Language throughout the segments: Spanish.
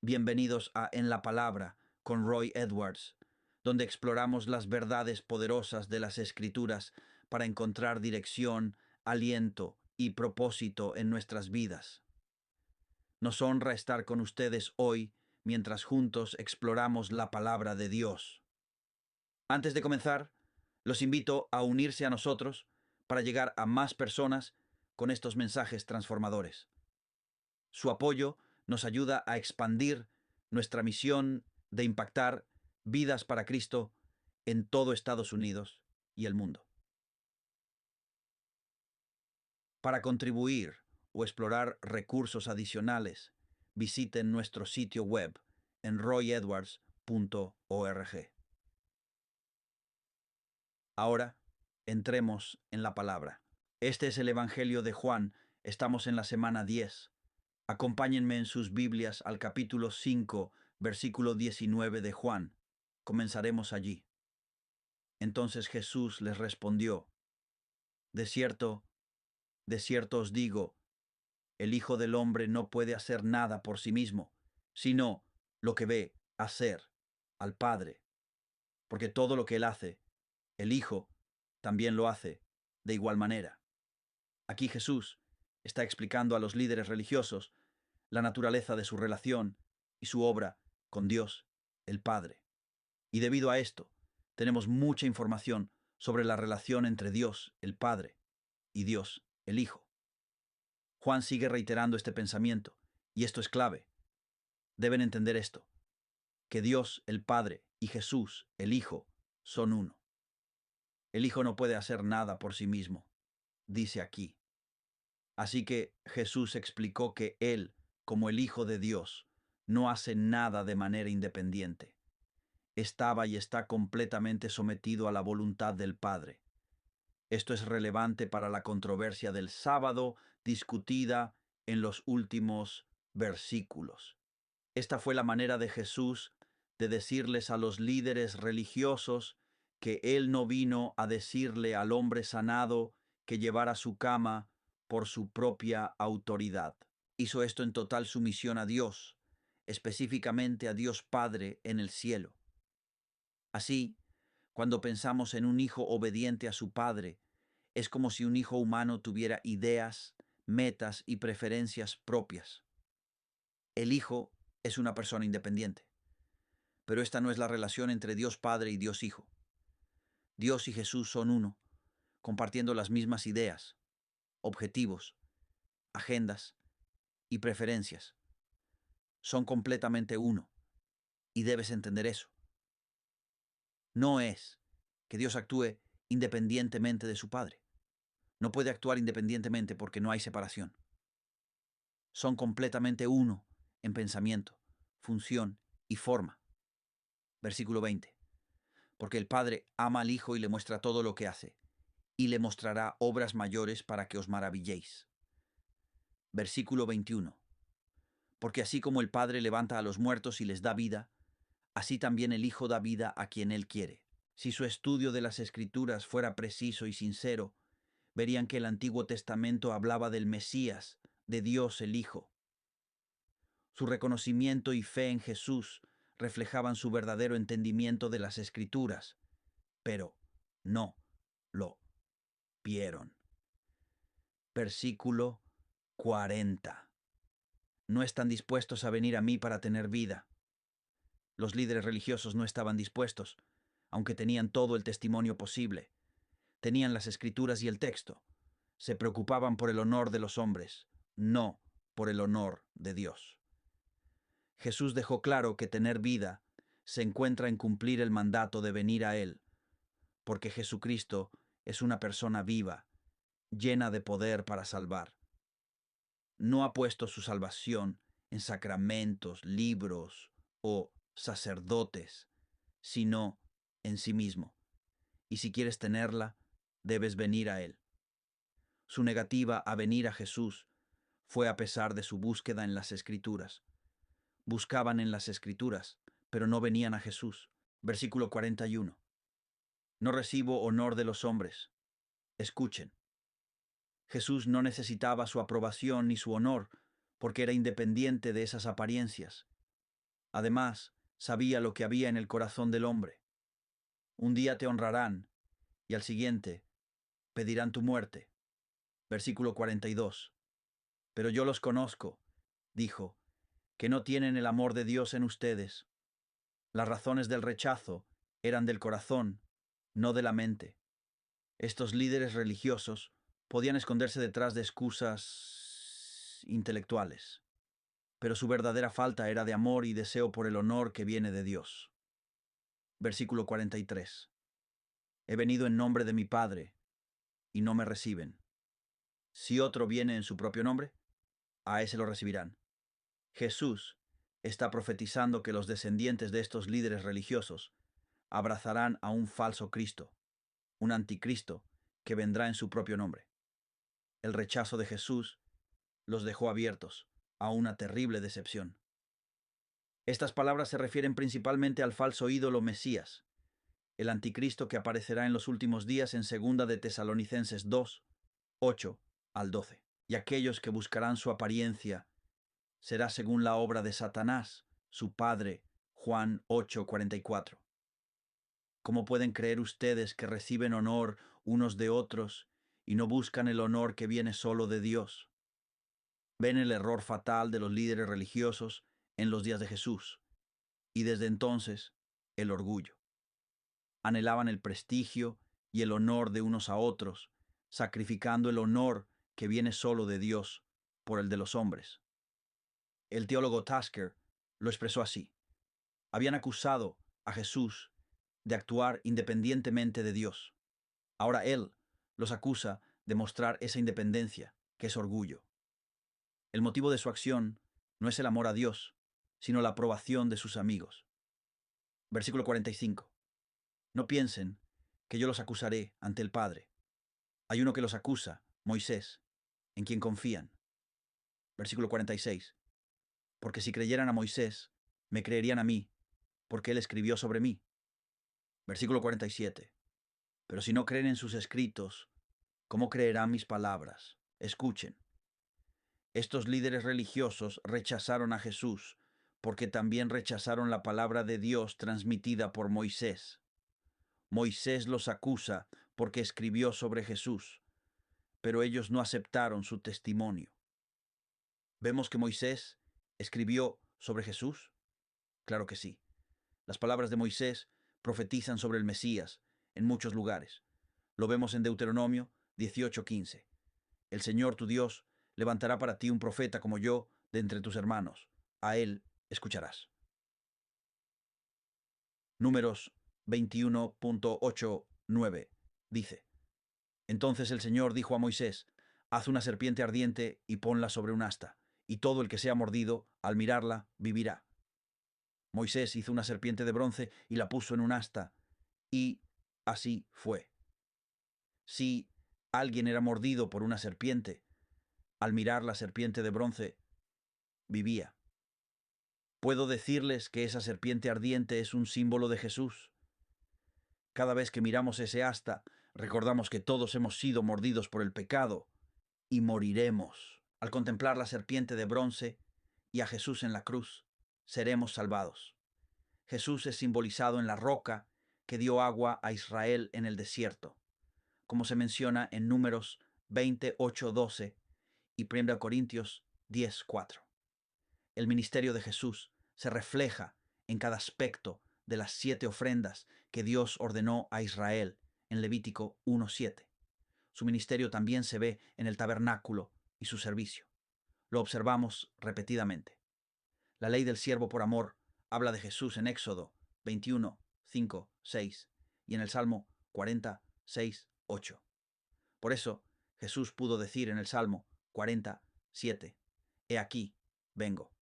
Bienvenidos a En la Palabra con Roy Edwards, donde exploramos las verdades poderosas de las Escrituras para encontrar dirección, aliento y propósito en nuestras vidas. Nos honra estar con ustedes hoy mientras juntos exploramos la palabra de Dios. Antes de comenzar, los invito a unirse a nosotros para llegar a más personas con estos mensajes transformadores. Su apoyo nos ayuda a expandir nuestra misión de impactar vidas para Cristo en todo Estados Unidos y el mundo. Para contribuir o explorar recursos adicionales, visiten nuestro sitio web en royedwards.org. Ahora, entremos en la palabra. Este es el Evangelio de Juan. Estamos en la semana 10. Acompáñenme en sus Biblias al capítulo 5, versículo 19 de Juan. Comenzaremos allí. Entonces Jesús les respondió: de cierto os digo, el Hijo del Hombre no puede hacer nada por sí mismo, sino lo que ve hacer al Padre, porque todo lo que él hace, el Hijo también lo hace de igual manera. Aquí Jesús está explicando a los líderes religiosos la naturaleza de su relación y su obra con Dios, el Padre. Y debido a esto, tenemos mucha información sobre la relación entre Dios, el Padre, y Dios, el Hijo. Juan sigue reiterando este pensamiento, y esto es clave. Deben entender esto, que Dios, el Padre, y Jesús, el Hijo, son uno. El Hijo no puede hacer nada por sí mismo, dice aquí. Así que Jesús explicó que Él, como el Hijo de Dios, no hace nada de manera independiente. Estaba y está completamente sometido a la voluntad del Padre. Esto es relevante para la controversia del sábado discutida en los últimos versículos. Esta fue la manera de Jesús de decirles a los líderes religiosos que Él no vino a decirle al hombre sanado que llevara su cama por su propia autoridad. Hizo esto en total sumisión a Dios, específicamente a Dios Padre en el cielo. Así, cuando pensamos en un hijo obediente a su padre, es como si un hijo humano tuviera ideas, metas y preferencias propias. El hijo es una persona independiente, pero esta no es la relación entre Dios Padre y Dios Hijo. Dios y Jesús son uno, compartiendo las mismas ideas, objetivos, agendas y preferencias. Son completamente uno, y debes entender eso. No es que Dios actúe independientemente de su Padre. No puede actuar independientemente porque no hay separación. Son completamente uno en pensamiento, función y forma. Versículo 20. Porque el Padre ama al Hijo y le muestra todo lo que hace, y le mostrará obras mayores para que os maravilléis. Versículo 21. Porque así como el Padre levanta a los muertos y les da vida, así también el Hijo da vida a quien Él quiere. Si su estudio de las Escrituras fuera preciso y sincero, verían que el Antiguo Testamento hablaba del Mesías, de Dios el Hijo. Su reconocimiento y fe en Jesús reflejaban su verdadero entendimiento de las Escrituras, pero no lo vieron. Versículo 40. No están dispuestos a venir a mí para tener vida. Los líderes religiosos no estaban dispuestos, aunque tenían todo el testimonio posible. Tenían las Escrituras y el texto. Se preocupaban por el honor de los hombres, no por el honor de Dios. Jesús dejó claro que tener vida se encuentra en cumplir el mandato de venir a Él, porque Jesucristo es una persona viva, llena de poder para salvar. No ha puesto su salvación en sacramentos, libros o sacerdotes, sino en sí mismo. Y si quieres tenerla, debes venir a Él. Su negativa a venir a Jesús fue a pesar de su búsqueda en las Escrituras. Buscaban en las Escrituras, pero no venían a Jesús. Versículo 41. No recibo honor de los hombres. Escuchen. Jesús no necesitaba su aprobación ni su honor, porque era independiente de esas apariencias. Además, sabía lo que había en el corazón del hombre. Un día te honrarán, y al siguiente pedirán tu muerte. Versículo 42. Pero yo los conozco, dijo, que no tienen el amor de Dios en ustedes. Las razones del rechazo eran del corazón, no de la mente. Estos líderes religiosos podían esconderse detrás de excusas intelectuales, pero su verdadera falta era de amor y deseo por el honor que viene de Dios. Versículo 43. He venido en nombre de mi Padre, y no me reciben. Si otro viene en su propio nombre, a ese lo recibirán. Jesús está profetizando que los descendientes de estos líderes religiosos abrazarán a un falso Cristo, un anticristo que vendrá en su propio nombre. El rechazo de Jesús los dejó abiertos a una terrible decepción. Estas palabras se refieren principalmente al falso ídolo Mesías, el anticristo que aparecerá en los últimos días en 2 de Tesalonicenses 2, 8 al 12. Y aquellos que buscarán su apariencia será según la obra de Satanás, su padre, Juan 8:44. ¿Cómo pueden creer ustedes que reciben honor unos de otros y no buscan el honor que viene solo de Dios? Ven el error fatal de los líderes religiosos en los días de Jesús, y desde entonces el orgullo. Anhelaban el prestigio y el honor de unos a otros, sacrificando el honor que viene solo de Dios por el de los hombres. El teólogo Tasker lo expresó así. Habían acusado a Jesús de actuar independientemente de Dios. Ahora Él los acusa de mostrar esa independencia, que es orgullo. El motivo de su acción no es el amor a Dios, sino la aprobación de sus amigos. Versículo 45. No piensen que yo los acusaré ante el Padre. Hay uno que los acusa, Moisés, en quien confían. Versículo 46. Porque si creyeran a Moisés, me creerían a mí, porque él escribió sobre mí. Versículo 47. Pero si no creen en sus escritos, ¿cómo creerán mis palabras? Escuchen. Estos líderes religiosos rechazaron a Jesús porque también rechazaron la palabra de Dios transmitida por Moisés. Moisés los acusa porque escribió sobre Jesús, pero ellos no aceptaron su testimonio. ¿Vemos que Moisés escribió sobre Jesús? Claro que sí. Las palabras de Moisés profetizan sobre el Mesías en muchos lugares. Lo vemos en Deuteronomio 18:15. El Señor tu Dios levantará para ti un profeta como yo de entre tus hermanos. A él escucharás. Números 21.89 dice: Entonces el Señor dijo a Moisés: Haz una serpiente ardiente y ponla sobre un asta, y todo el que sea mordido, al mirarla, vivirá. Moisés hizo una serpiente de bronce y la puso en un asta, y así fue. Si alguien era mordido por una serpiente, al mirar la serpiente de bronce, vivía. Puedo decirles que esa serpiente ardiente es un símbolo de Jesús. Cada vez que miramos ese asta, recordamos que todos hemos sido mordidos por el pecado y moriremos. Al contemplar la serpiente de bronce y a Jesús en la cruz, seremos salvados. Jesús es simbolizado en la roca que dio agua a Israel en el desierto, como se menciona en Números 28:12 y 1 Corintios 10:4. El ministerio de Jesús se refleja en cada aspecto de las 7 ofrendas que Dios ordenó a Israel en Levítico 1:7. Su ministerio también se ve en el tabernáculo y su servicio. Lo observamos repetidamente. La ley del siervo por amor habla de Jesús en Éxodo 21:5, 6 y en el Salmo 46:8. Por eso Jesús pudo decir en el Salmo 47: He aquí, vengo.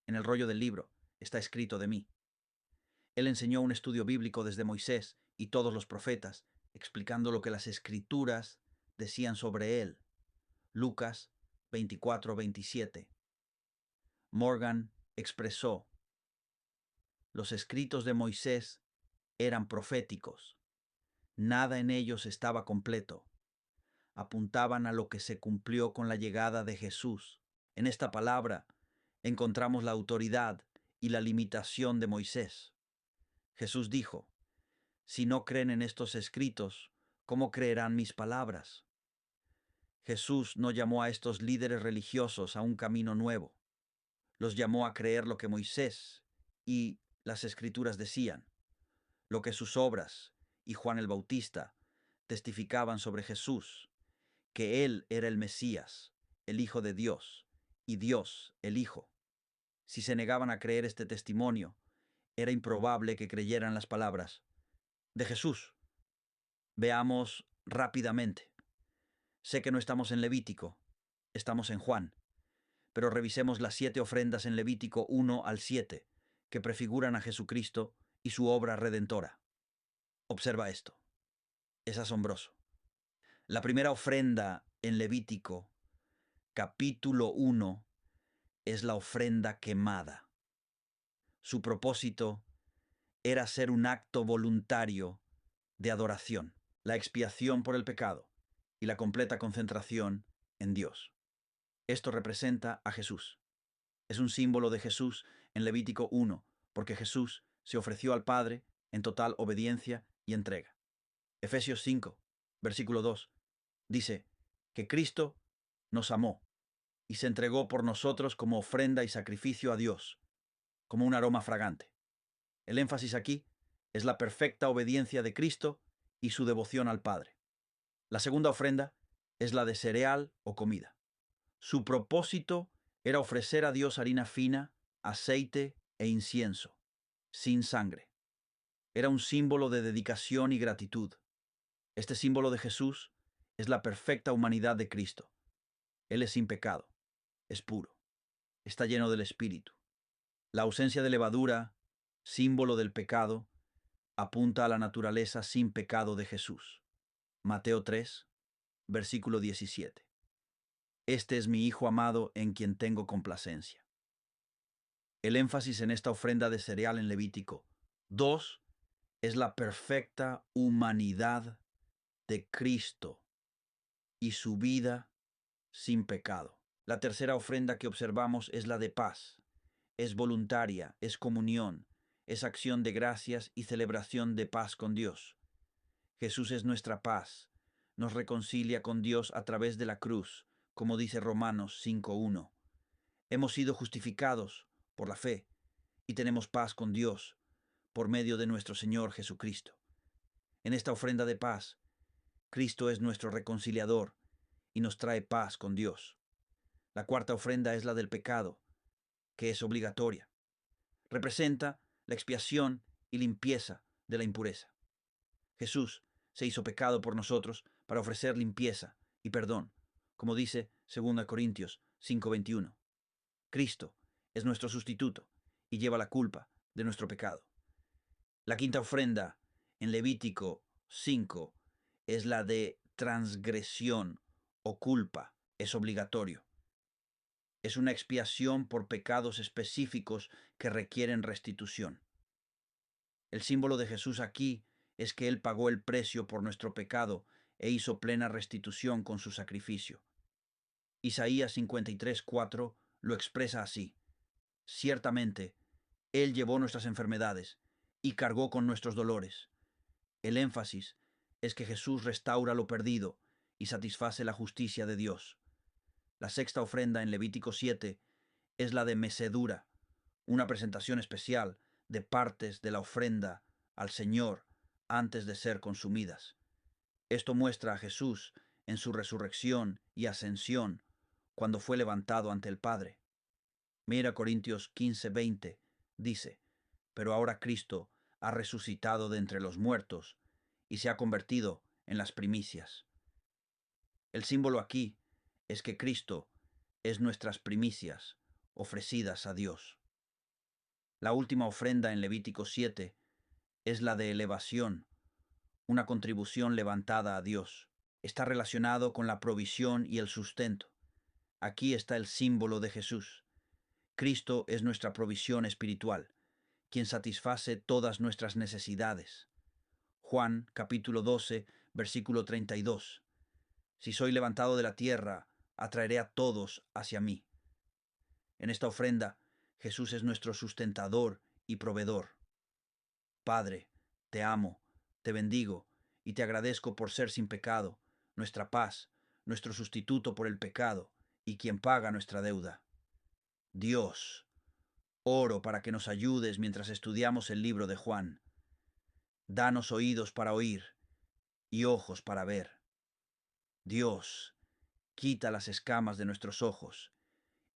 En el rollo del libro está escrito de mí. Él enseñó un estudio bíblico desde Moisés y todos los profetas, explicando lo que las Escrituras decían sobre él. Lucas 24:27. Morgan expresó: los escritos de Moisés eran proféticos. Nada en ellos estaba completo. Apuntaban a lo que se cumplió con la llegada de Jesús. En esta palabra encontramos la autoridad y la limitación de Moisés. Jesús dijo: si no creen en estos escritos, ¿cómo creerán mis palabras? Jesús no llamó a estos líderes religiosos a un camino nuevo. Los llamó a creer lo que Moisés y las Escrituras decían, lo que sus obras y Juan el Bautista testificaban sobre Jesús, que Él era el Mesías, el Hijo de Dios, y Dios el Hijo. Si se negaban a creer este testimonio, era improbable que creyeran las palabras de Jesús. Veamos rápidamente. Sé que no estamos en Levítico, estamos en Juan, pero revisemos las 7 ofrendas en Levítico 1 al 7, que prefiguran a Jesucristo y su obra redentora. Observa esto. Es asombroso. La primera ofrenda en Levítico, capítulo 1, es la ofrenda quemada. Su propósito era ser un acto voluntario de adoración, la expiación por el pecado y la completa concentración en Dios. Esto representa a Jesús. Es un símbolo de Jesús en Levítico 1, porque Jesús se ofreció al Padre en total obediencia y entrega. Efesios 5, versículo 2, dice que Cristo nos amó y se entregó por nosotros como ofrenda y sacrificio a Dios, como un aroma fragante. El énfasis aquí es la perfecta obediencia de Cristo y su devoción al Padre. La segunda ofrenda es la de cereal o comida. Su propósito era ofrecer a Dios harina fina, aceite e incienso, sin sangre. Era un símbolo de dedicación y gratitud. Este símbolo de Jesús es la perfecta humanidad de Cristo. Él es sin pecado, es puro, está lleno del Espíritu. La ausencia de levadura, símbolo del pecado, apunta a la naturaleza sin pecado de Jesús. Mateo 3, versículo 17. Este es mi Hijo amado en quien tengo complacencia. El énfasis en esta ofrenda de cereal en Levítico 2 es la perfecta humanidad de Cristo y su vida sin pecado. La tercera ofrenda que observamos es la de paz. Es voluntaria, es comunión, es acción de gracias y celebración de paz con Dios. Jesús es nuestra paz, nos reconcilia con Dios a través de la cruz, como dice Romanos 5:1. Hemos sido justificados por la fe y tenemos paz con Dios por medio de nuestro Señor Jesucristo. En esta ofrenda de paz, Cristo es nuestro reconciliador y nos trae paz con Dios. La cuarta ofrenda es la del pecado, que es obligatoria. Representa la expiación y limpieza de la impureza. Jesús se hizo pecado por nosotros para ofrecer limpieza y perdón, como dice 2 Corintios 5:21. Cristo es nuestro sustituto y lleva la culpa de nuestro pecado. La quinta ofrenda en Levítico 5 es la de transgresión o culpa, es obligatorio. Es una expiación por pecados específicos que requieren restitución. El símbolo de Jesús aquí es que Él pagó el precio por nuestro pecado e hizo plena restitución con su sacrificio. Isaías 53:4 lo expresa así: ciertamente, Él llevó nuestras enfermedades y cargó con nuestros dolores. El énfasis es que Jesús restaura lo perdido y satisface la justicia de Dios. La sexta ofrenda en Levítico 7 es la de mecedura, una presentación especial de partes de la ofrenda al Señor antes de ser consumidas. Esto muestra a Jesús en su resurrección y ascensión cuando fue levantado ante el Padre. Mira Corintios 15:20, dice: pero ahora Cristo ha resucitado de entre los muertos y se ha convertido en las primicias. El símbolo aquí es que Cristo es nuestras primicias ofrecidas a Dios. La última ofrenda en Levítico 7 es la de elevación, una contribución levantada a Dios. Está relacionado con la provisión y el sustento. Aquí está el símbolo de Jesús. Cristo es nuestra provisión espiritual, quien satisface todas nuestras necesidades. Juan capítulo 12, versículo 32. Si soy levantado de la tierra, atraeré a todos hacia mí. En esta ofrenda, Jesús es nuestro sustentador y proveedor. Padre, te amo, te bendigo y te agradezco por ser sin pecado, nuestra paz, nuestro sustituto por el pecado y quien paga nuestra deuda. Dios, oro para que nos ayudes mientras estudiamos el libro de Juan. Danos oídos para oír y ojos para ver. Dios, quita las escamas de nuestros ojos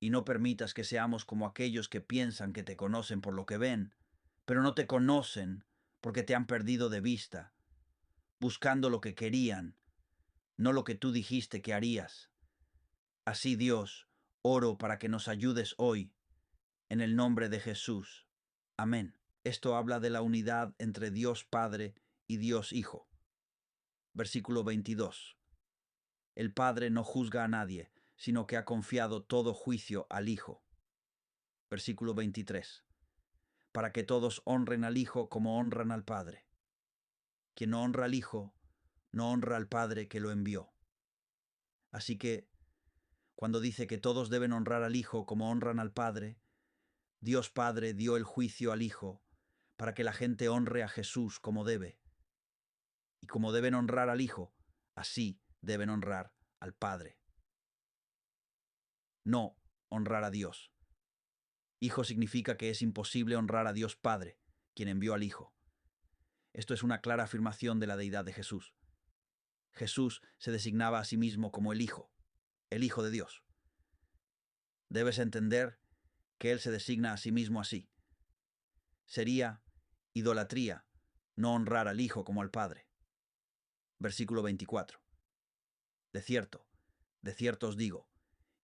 y no permitas que seamos como aquellos que piensan que te conocen por lo que ven, pero no te conocen porque te han perdido de vista, buscando lo que querían, no lo que tú dijiste que harías. Así, Dios, oro para que nos ayudes hoy, en el nombre de Jesús. Amén. Esto habla de la unidad entre Dios Padre y Dios Hijo. Versículo 22. El Padre no juzga a nadie, sino que ha confiado todo juicio al Hijo. Versículo 23. Para que todos honren al Hijo como honran al Padre. Quien no honra al Hijo, no honra al Padre que lo envió. Así que, cuando dice que todos deben honrar al Hijo como honran al Padre, Dios Padre dio el juicio al Hijo para que la gente honre a Jesús como debe. Y como deben honrar al Hijo, así deben honrar al Padre. No honrar a Dios. Hijo significa que es imposible honrar a Dios Padre, quien envió al Hijo. Esto es una clara afirmación de la deidad de Jesús. Jesús se designaba a sí mismo como el Hijo de Dios. Debes entender que Él se designa a sí mismo así. Sería idolatría no honrar al Hijo como al Padre. Versículo 24. De cierto os digo,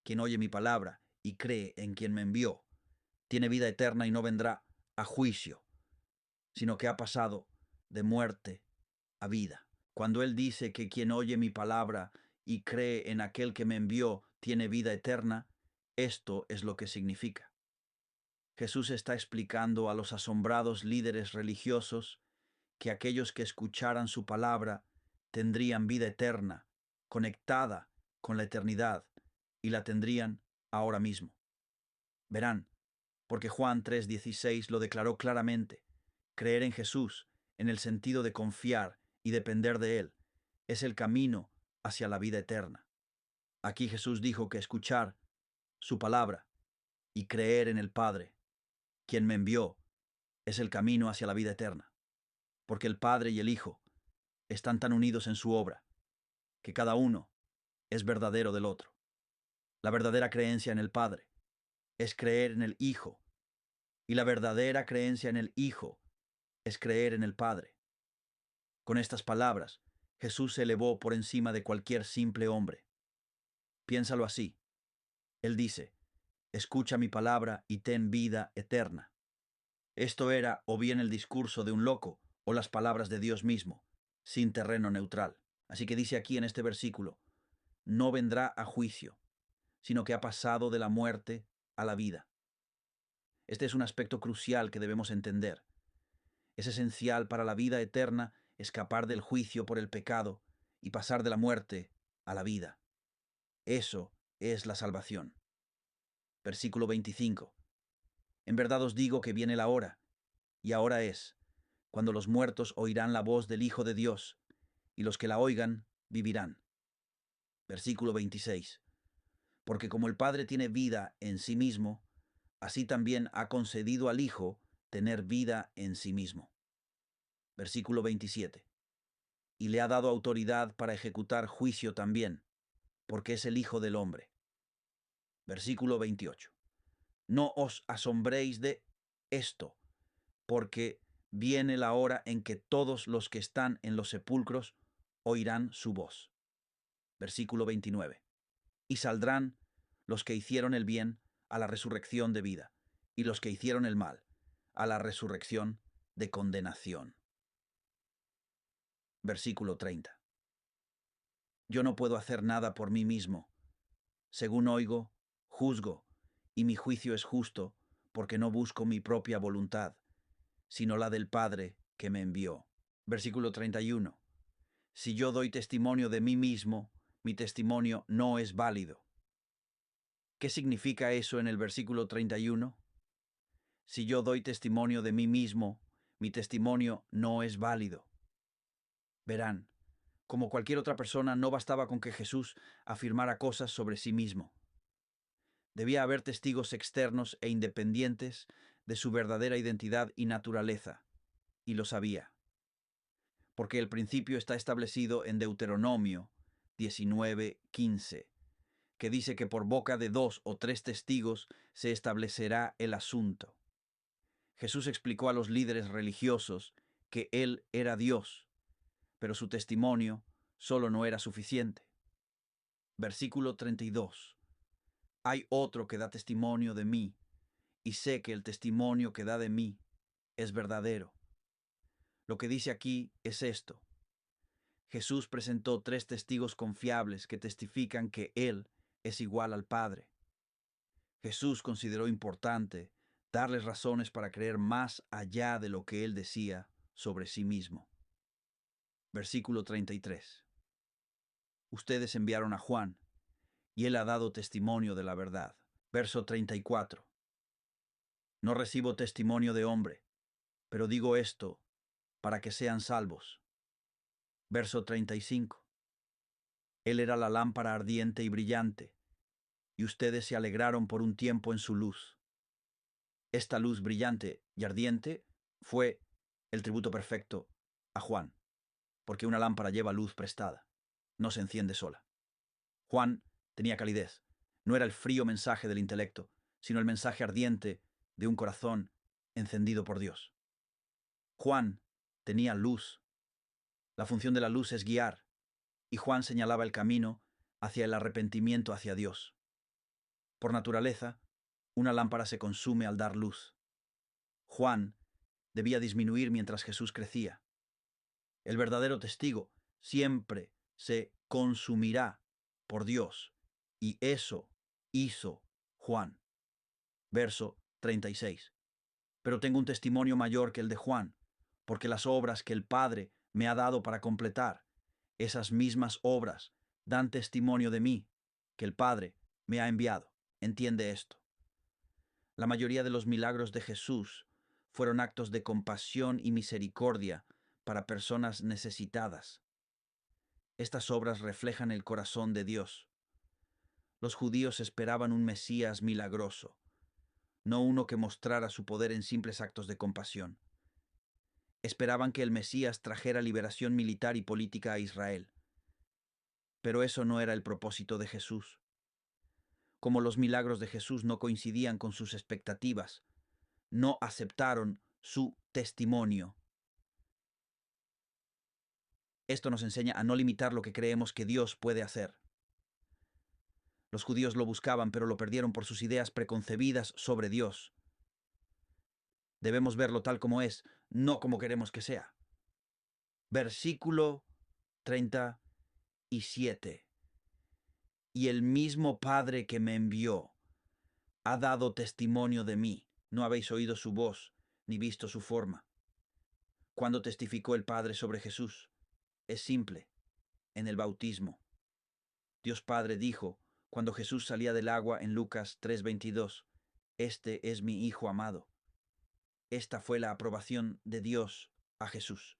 quien oye mi palabra y cree en quien me envió, tiene vida eterna y no vendrá a juicio, sino que ha pasado de muerte a vida. Cuando Él dice que quien oye mi palabra y cree en aquel que me envió tiene vida eterna, esto es lo que significa. Jesús está explicando a los asombrados líderes religiosos que aquellos que escucharan su palabra tendrían vida eterna, conectada con la eternidad, y la tendrían ahora mismo. Verán, porque Juan 3:16 lo declaró claramente, creer en Jesús, en el sentido de confiar y depender de Él, es el camino hacia la vida eterna. Aquí Jesús dijo que escuchar su palabra y creer en el Padre, quien me envió, es el camino hacia la vida eterna, porque el Padre y el Hijo están tan unidos en su obra, que cada uno es verdadero del otro. La verdadera creencia en el Padre es creer en el Hijo, y la verdadera creencia en el Hijo es creer en el Padre. Con estas palabras, Jesús se elevó por encima de cualquier simple hombre. Piénsalo así. Él dice, escucha mi palabra y ten vida eterna. Esto era o bien el discurso de un loco o las palabras de Dios mismo, sin terreno neutral. Así que dice aquí en este versículo, no vendrá a juicio, sino que ha pasado de la muerte a la vida. Este es un aspecto crucial que debemos entender. Es esencial para la vida eterna escapar del juicio por el pecado y pasar de la muerte a la vida. Eso es la salvación. Versículo 25. En verdad os digo que viene la hora, y ahora es, cuando los muertos oirán la voz del Hijo de Dios, y los que la oigan vivirán. Versículo 26. Porque como el Padre tiene vida en sí mismo, así también ha concedido al Hijo tener vida en sí mismo. Versículo 27. Y le ha dado autoridad para ejecutar juicio también, porque es el Hijo del Hombre. Versículo 28. No os asombréis de esto, porque viene la hora en que todos los que están en los sepulcros oirán su voz. Versículo 29. Y saldrán los que hicieron el bien a la resurrección de vida, y los que hicieron el mal a la resurrección de condenación. Versículo 30. Yo no puedo hacer nada por mí mismo. Según oigo, juzgo, y mi juicio es justo, porque no busco mi propia voluntad, sino la del Padre que me envió. Versículo 31. Si yo doy testimonio de mí mismo, mi testimonio no es válido. ¿Qué significa eso en el versículo 31? Si yo doy testimonio de mí mismo, mi testimonio no es válido. Verán, como cualquier otra persona, no bastaba con que Jesús afirmara cosas sobre sí mismo. Debía haber testigos externos e independientes de su verdadera identidad y naturaleza, y lo sabía, porque el principio está establecido en Deuteronomio 19:15, que dice que por boca de 2 o 3 testigos se establecerá el asunto. Jesús explicó a los líderes religiosos que Él era Dios, pero su testimonio solo no era suficiente. Versículo 32. Hay otro que da testimonio de mí, y sé que el testimonio que da de mí es verdadero. Lo que dice aquí es esto. Jesús presentó 3 testigos confiables que testifican que Él es igual al Padre. Jesús consideró importante darles razones para creer más allá de lo que Él decía sobre sí mismo. Versículo 33. Ustedes enviaron a Juan, y él ha dado testimonio de la verdad. Verso 34. No recibo testimonio de hombre, pero digo esto para que sean salvos. Verso 35. Él era la lámpara ardiente y brillante, y ustedes se alegraron por un tiempo en su luz. Esta luz brillante y ardiente fue el tributo perfecto a Juan, porque una lámpara lleva luz prestada, no se enciende sola. Juan tenía calidez, no era el frío mensaje del intelecto, sino el mensaje ardiente de un corazón encendido por Dios. Juan tenía luz. La función de la luz es guiar, y Juan señalaba el camino hacia el arrepentimiento hacia Dios. Por naturaleza, una lámpara se consume al dar luz. Juan debía disminuir mientras Jesús crecía. El verdadero testigo siempre se consumirá por Dios, y eso hizo Juan. Verso 36. Pero tengo un testimonio mayor que el de Juan, porque las obras que el Padre me ha dado para completar, esas mismas obras dan testimonio de mí, que el Padre me ha enviado. Entiende esto. La mayoría de los milagros de Jesús fueron actos de compasión y misericordia para personas necesitadas. Estas obras reflejan el corazón de Dios. Los judíos esperaban un Mesías milagroso, no uno que mostrara su poder en simples actos de compasión. Esperaban que el Mesías trajera liberación militar y política a Israel. Pero eso no era el propósito de Jesús. Como los milagros de Jesús no coincidían con sus expectativas, no aceptaron su testimonio. Esto nos enseña a no limitar lo que creemos que Dios puede hacer. Los judíos lo buscaban, pero lo perdieron por sus ideas preconcebidas sobre Dios. Debemos verlo tal como es, no como queremos que sea. Versículo 37. Y el mismo Padre que me envió ha dado testimonio de mí. No habéis oído su voz, ni visto su forma. ¿Cuándo testificó el Padre sobre Jesús? Es simple, en el bautismo. Dios Padre dijo, cuando Jesús salía del agua en Lucas 3:22, Este es mi Hijo amado. Esta fue la aprobación de Dios a Jesús.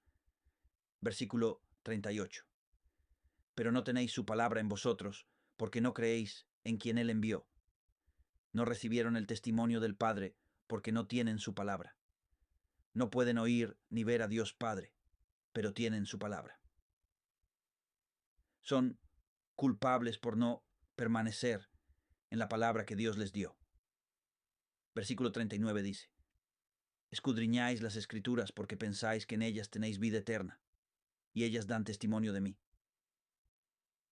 Versículo 38. Pero no tenéis su palabra en vosotros, porque no creéis en quien Él envió. No recibieron el testimonio del Padre, porque no tienen su palabra. No pueden oír ni ver a Dios Padre, pero tienen su palabra. Son culpables por no permanecer en la palabra que Dios les dio. Versículo 39 dice, Escudriñáis las Escrituras porque pensáis que en ellas tenéis vida eterna, y ellas dan testimonio de mí.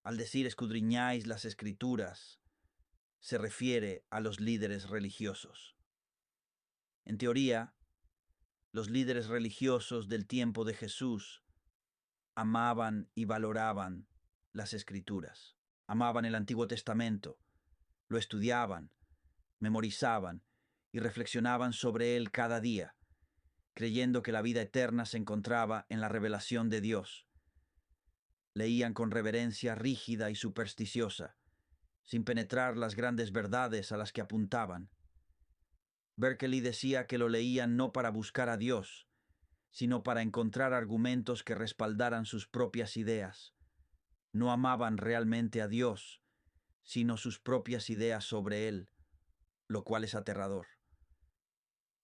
Al decir escudriñáis las Escrituras, se refiere a los líderes religiosos. En teoría, los líderes religiosos del tiempo de Jesús amaban y valoraban las Escrituras. Amaban el Antiguo Testamento, lo estudiaban, memorizaban y reflexionaban sobre él cada día, creyendo que la vida eterna se encontraba en la revelación de Dios. Leían con reverencia rígida y supersticiosa, sin penetrar las grandes verdades a las que apuntaban. Berkeley decía que lo leían no para buscar a Dios, sino para encontrar argumentos que respaldaran sus propias ideas. No amaban realmente a Dios, sino sus propias ideas sobre Él, lo cual es aterrador.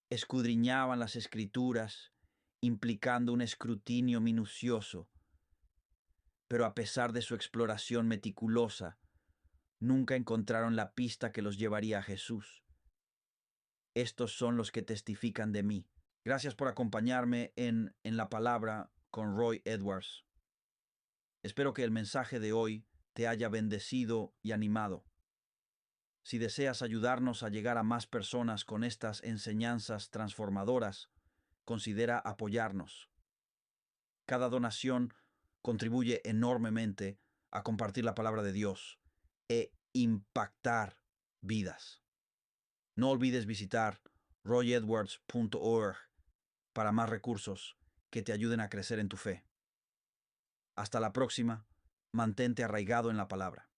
Escudriñaban las escrituras, implicando un escrutinio minucioso, pero a pesar de su exploración meticulosa, nunca encontraron la pista que los llevaría a Jesús. Estos son los que testifican de mí. Gracias por acompañarme en la palabra con Roy Edwards. Espero que el mensaje de hoy te haya bendecido y animado. Si deseas ayudarnos a llegar a más personas con estas enseñanzas transformadoras, considera apoyarnos. Cada donación contribuye enormemente a compartir la palabra de Dios e impactar vidas. No olvides visitar royedwards.org para más recursos que te ayuden a crecer en tu fe. Hasta la próxima, mantente arraigado en la palabra.